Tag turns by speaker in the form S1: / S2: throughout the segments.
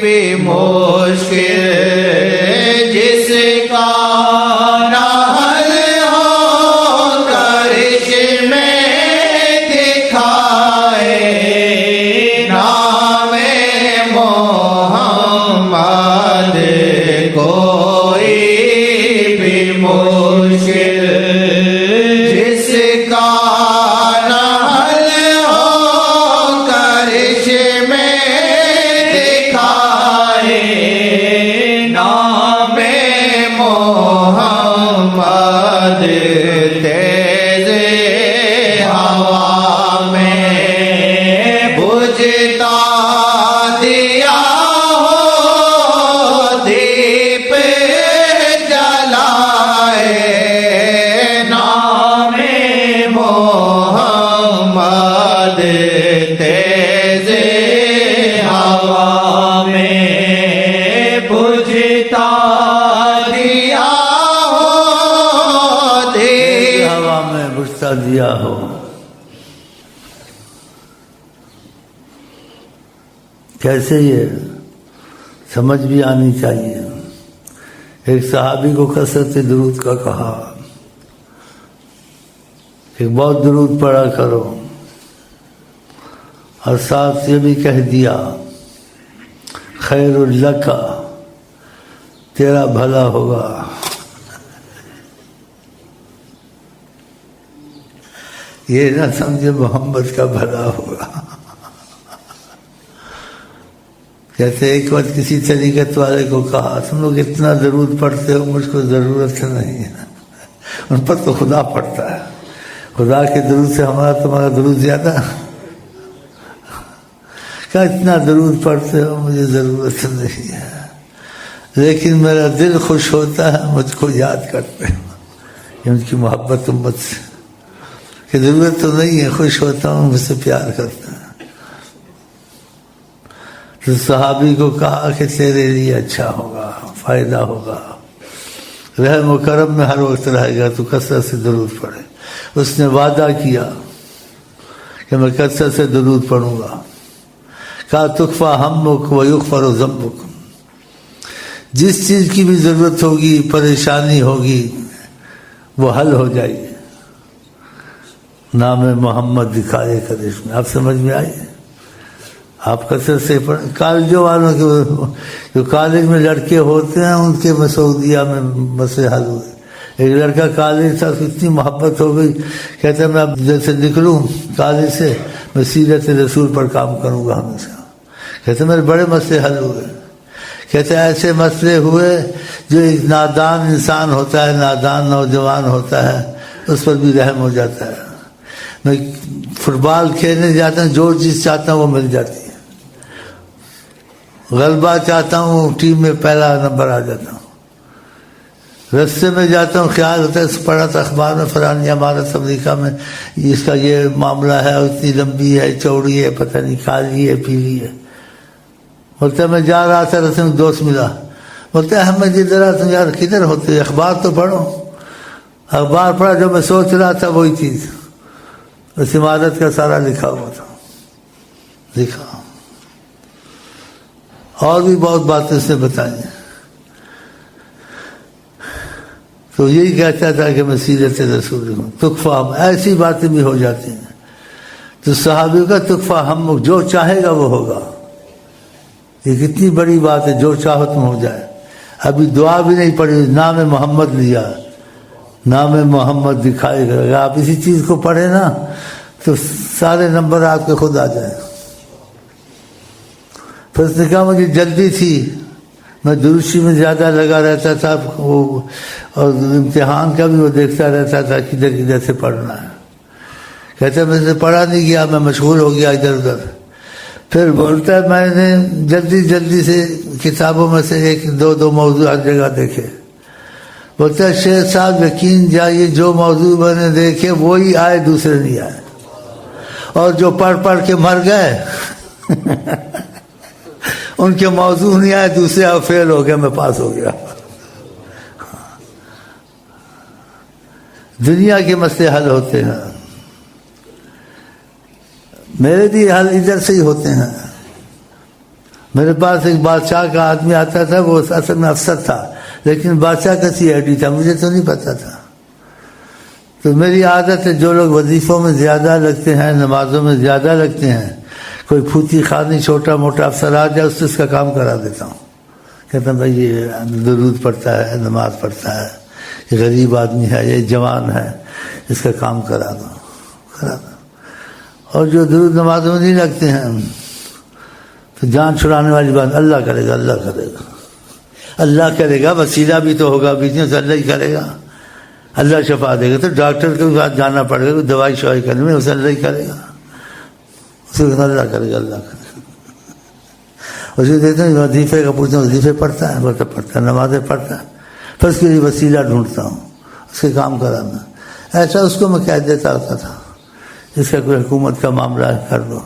S1: بھی مشکل جس کا نہ حل ہو کرش میں دکھائے نام محمد کوئی بھی مشکل جس کا نہ حل ہو کرش میں دکھائے نام محمد تیز ہوا میں بجھتا دیا ہو دیپ جلائے نام محمد تیز ہوا میں بجھتا دیا ہو دیپ
S2: ہوا میں بجھتا دیا ہو. کیسے یہ سمجھ بھی آنی چاہیے. ایک صحابی کو کثرت درود کا کہا کہ بہت درود پڑھا کرو، اور ساتھ یہ بھی کہہ دیا خیر لک، تیرا بھلا ہوگا. یہ نہ سمجھے محمد کا بھلا ہوگا. کہتے ایک وقت کسی طریقت والے کو کہا تم لوگ اتنا درود پڑھتے ہو، مجھ کو ضرورت نہیں ہے. ان پر تو خدا پڑھتا ہے، خدا کے درود سے ہمارا تمہارا درود زیادہ. کہا اتنا درود پڑھتے ہو مجھے ضرورت نہیں ہے، لیکن میرا دل خوش ہوتا ہے مجھ کو یاد کرتے ہو. یہ ان کی محبت امت سے کہ ضرورت تو نہیں ہے، خوش ہوتا ہوں مجھ سے پیار کرتا ہے. تو صحابی کو کہا کہ تیرے لیے اچھا ہوگا، فائدہ ہوگا، رحم و کرم میں ہر وقت رہے گا تو کثرت سے درود پڑھے. اس نے وعدہ کیا کہ میں کثرت سے درود پڑھوں گا. کہا تکفیٰ ہمک و یغفر ذنبک، جس چیز کی بھی ضرورت ہوگی، پریشانی ہوگی، وہ حل ہو جائے گی. نام محمد دکھائے کر اس میں. آپ سمجھ میں آئیے؟ آپ کثرت سے پڑھیں. کالجوں والوں کے جو کالج میں لڑکے ہوتے ہیں ان کے مسعودیہ میں مسئلے حل ہوئے. ایک لڑکا کالج تھا، اتنی محبت ہو گئی، کہتا میں اب جیسے نکلوں کالج سے میں سیرت رسول پر کام کروں گا ہمیشہ. کہتے میرے بڑے مسئلے حل ہوئے. کہتے ایسے مسئلے ہوئے جو ایک نادان انسان ہوتا ہے، نادان نوجوان ہوتا ہے، اس پر بھی رحم ہو جاتا ہے. میں فٹ بال کھیلنے جاتا ہوں، جو چیز چاہتا ہوں وہ مل جاتی ہے. غلبہ چاہتا ہوں ٹیم میں پہلا نمبر آ جاتا ہوں. رستے میں جاتا ہوں خیال ہوتا ہے پڑھا تھا اخبار میں فلانی عمارت امریکہ میں اس کا یہ معاملہ ہے، اتنی لمبی ہے، چوڑی ہے، پتہ نہیں کالی ہے پیلی ہے. بولتا ہے میں جا رہا تھا رستے میں دوست ملا، بولتا ہے احمد ادھر آ. تم یار کدھر ہوتے؟ اخبار تو پڑھو. اخبار پڑھا، جو میں سوچ رہا تھا وہی چیز اس عمارت کا سارا لکھا ہوا تھا. لکھا اور بھی بہت باتیں اس نے بتائی. تو یہی کہتا تھا کہ میں سیرت رسول ہوں. تکفیٰ، ایسی باتیں بھی ہو جاتی ہیں. تو صحابی کا تکفیٰ ہم جو چاہے گا وہ ہوگا. یہ کتنی بڑی بات ہے، جو چاہو تم ہو جائے. ابھی دعا بھی نہیں پڑھی، نام محمد لیا، نام محمد دکھائے گا. اگر آپ اسی چیز کو پڑھیں نا تو سارے نمبر آپ کے خود آ جائیں. پھر اس نے کہا مجھے جلدی تھی، میں دروشی میں زیادہ لگا رہتا تھا، اور امتحان کا بھی وہ دیکھتا رہتا تھا کدھر کدھر سے پڑھنا ہے. کہتا ہے میں سے پڑھا نہیں گیا، میں مشغول ہو گیا ادھر ادھر. پھر بولتا ہے میں نے جلدی سے کتابوں میں سے ایک دو موضوع ہر جگہ دیکھے. بولتا ہے شیخ صاحب یقین جائیے جو موضوع میں نے دیکھے وہی آئے، دوسرے نہیں آئے. اور جو پڑھ کے مر گئے ان کے موضوع نہیں آئے، دوسرے آپ فیل ہو گئے، میں پاس ہو گیا. دنیا کے مسئلے حل ہوتے ہیں، میرے بھی حل ادھر سے ہی ہوتے ہیں. میرے پاس ایک بادشاہ کا آدمی آتا تھا، وہ اصل میں افسر تھا لیکن بادشاہ کا CID تھا، مجھے تو نہیں پتا تھا. تو میری عادت ہے جو لوگ وظیفوں میں زیادہ لگتے ہیں، نمازوں میں زیادہ لگتے ہیں، کوئی پھوتی خانی چھوٹا موٹا افسر آ جائے اس سے اس کا کام کرا دیتا ہوں. کہتا ہوں بھائی یہ درود پڑھتا ہے، نماز پڑھتا ہے، یہ غریب آدمی ہے، یہ جوان ہے، اس کا کام کرا دو. اور جو درود نمازوں میں نہیں لگتے ہیں تو جان چھڑانے والی بات، اللہ کرے گا، اللہ کرے گا، اللہ کرے گا، وسیلہ بھی تو ہوگا بیچ میں، اللہ ہی کرے گا، اللہ شفا دے گا. تو ڈاکٹر کے ساتھ جانا پڑے گا، دوائی شوائی کرنے میں اسے اللہ ہی کرے گا، اسے اللہ کرے گا، اللہ کرے گا. اسے دیتے ہیں وظیفے کا پوچھتے ہیں، وظیفے پڑھتا ہے، پڑھتا ہے، نمازیں پڑھتا ہے، پھر اس کے لیے وسیلہ ڈھونڈتا ہوں اس کے کام کرانا. ایسا اس کو میں کہہ دیتا ہوتا تھا اس کا کوئی حکومت کا معاملہ ہے کر دو.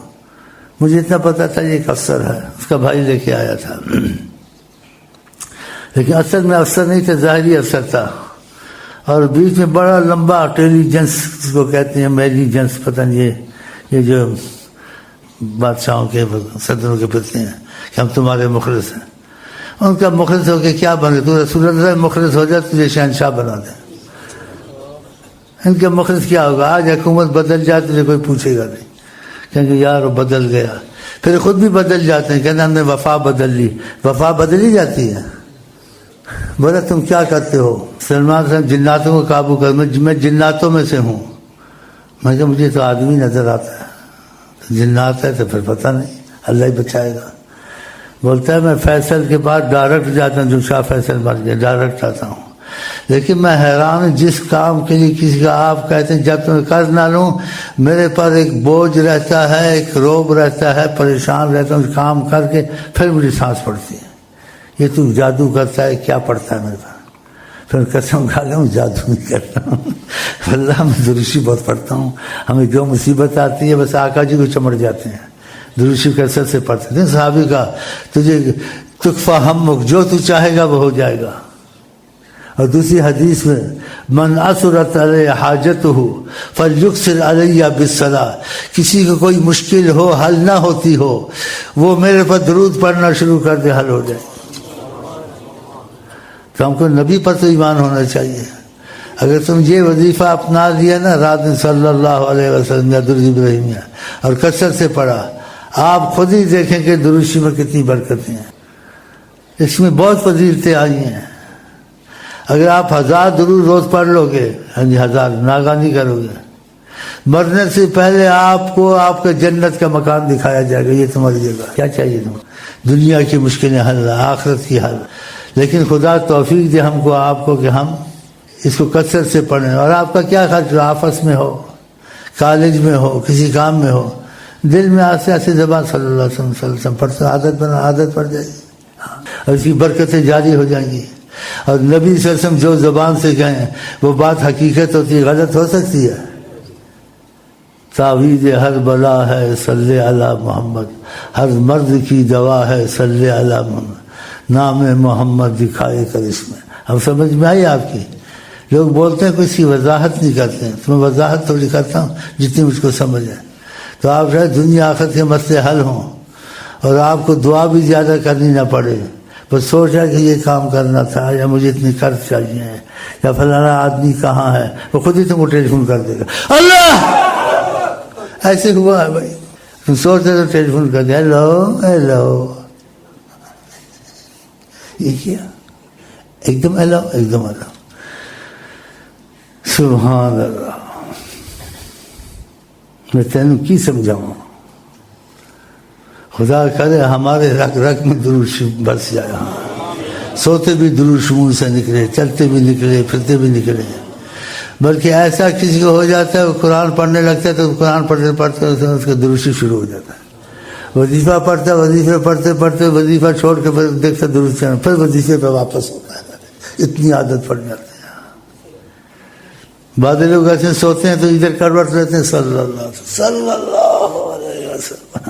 S2: مجھے اتنا پتا تھا یہ ایک افسر ہے، اس کا بھائی لے کے آیا تھا، لیکن اصل میں افسر نہیں تھا، ظاہری افسر تھا. اور بیچ میں بڑا لمبا انٹیلیجنس جس کو کہتے ہیں، میلیجنس، پتہ نہیں یہ جو بادشاہوں کے صدروں کے پتنے ہیں کہ ہم تمہارے مخلص ہیں. ان کا مخلص ہو کے کیا بنے؟ تو رسول اللہ مخلص ہو جائے تجھے شہنشاہ بنا دیں. ان کے مخلص کیا ہوگا؟ آج حکومت بدل جائے تجھے کوئی پوچھے گا نہیں، کہیں یار وہ بدل گیا. پھر خود بھی بدل جاتے ہیں، کہتے ہیں ہم نے وفا بدل لی. وفا بدلی جاتی ہے؟ بولا تم کیا کرتے ہو؟ سلمان صاحب جناتوں کو قابو کر. میں جناتوں میں سے ہوں. میں کہ مجھے تو آدمی نظر آتا ہے، جنات ہے تو پھر پتہ نہیں، اللہ ہی بچائے گا. بولتا ہے میں فیصل کے بعد ڈائریکٹ جاتا ہوں، جو شاہ فیصل بن گیا ڈائریکٹ آتا ہوں. لیکن میں حیران ہوں، جس کام کے لیے کسی کا آپ کہتے ہیں جب تک قرض نہ لوں، میرے پر ایک بوجھ رہتا ہے، ایک روب رہتا ہے، پریشان رہتا ہوں کام کر کے، پھر مجھے سانس پڑتی ہے. یہ تو جادو کرتا ہے، کیا پڑتا ہے میرے پاس؟ پھر قسم کھا کے میں جادو نہیں کرتا ہوں، اللہ میں درشی بہت پڑھتا ہوں. ہمیں جو مصیبت آتی ہے بس آقا جی کو چمٹ جاتے ہیں، درشی کثرت سے پڑھتے ہیں. صحابی کا تجھے تکفا ہمک، جو تو چاہے گا وہ ہو جائے گا. اور دوسری حدیث میں من اسرت علیہ حاجتہ فلیکثر علیہ بالصلاۃ، کسی کو کوئی مشکل ہو، حل نہ ہوتی ہو، وہ میرے پر درود پڑھنا شروع کر دے، حل ہو جائے. تو ہم کو نبی پر تو ایمان ہونا چاہیے. اگر تم یہ وظیفہ اپنا لیا نا، رات میں صلی اللہ علیہ وسلم یا درود ابراہیمیہ اور کثرت سے پڑھا، آپ خود ہی دیکھیں کہ درود میں کتنی برکتیں ہیں. اس میں بہت فضیلتیں آئی ہیں. اگر آپ 1000 درود روز پڑھ لو گے، 1000 ناگا نہیں کرو گے، مرنے سے پہلے آپ کو آپ کے جنت کا مکان دکھایا جائے گا. یہ تمہاری جگہ، کیا چاہیے تم؟ دنیا کی مشکلیں حل، آخرت کی حل. لیکن خدا توفیق دے ہم کو، آپ کو، کہ ہم اس کو کثرت سے پڑھیں. اور آپ کا کیا خرچ ہو، آفس میں ہو، کالج میں ہو، کسی کام میں ہو، دل میں آستے آستے زبان صلی اللہ علیہ وسلم پڑھتے، عادت پڑ جائے گی اور اس کی برکتیں جاری ہو جائیں گی. اور نبی صلی اللہ علیہ وسلم جو زبان سے کہیں وہ بات حقیقت ہوتی ہے، غلط ہو سکتی ہے. تعویذ ہر بلا ہے صلی علی محمد، ہر مرض کی دوا ہے صلی علی محمد، نام محمد دکھائے کر اس میں. اب سمجھ میں آئی آپ کی؟ لوگ بولتے ہیں کوئی اس کی وضاحت نہیں کرتے ہیں، تو میں وضاحت تھوڑی کرتا ہوں جتنی مجھ کو سمجھ ہے. تو آپ شاید دنیا آخرت کے مسئلے حل ہوں اور آپ کو دعا بھی زیادہ کرنی نہ پڑے. بس سوچا کہ یہ کام کرنا تھا، یا مجھے اتنی قرض چاہیے، یا فلانا آدمی کہاں ہے، وہ خود ہی تم کو ٹیلی فون کر دے گا. اللہ ایسے ہوا ہے بھائی. تم سوچتے تو ٹیلی فون کر دیا، ہیلو ہیلو، یہ کیا ایک دم ہیلو، ایک دم ہیلو. سبحان اللہ. میں تینوں کی سمجھاؤں؟ خدا کرے ہمارے رگ رگ میں درود برس جائے. سوتے بھی درود منہ سے نکلے، چلتے بھی نکلے، پھرتے بھی نکلے. بلکہ ایسا کسی کو ہو جاتا ہے، وہ قرآن پڑھنے لگتا ہے تو قرآن پڑھتے پڑھتے اس کا درود شروع ہو جاتا ہے. وظیفہ پڑھتا ہے، وظیفے پڑھتے پڑھتے وظیفہ چھوڑ کے پھر دیکھتا درود چڑھنا، پھر وظیفے پہ واپس ہوتا ہے. اتنی عادت پڑ جاتی ہے. بعض لوگ ایسے سوتے ہیں تو ادھر کروٹ لیتے ہیں، صلی اللہ علیہ وسلم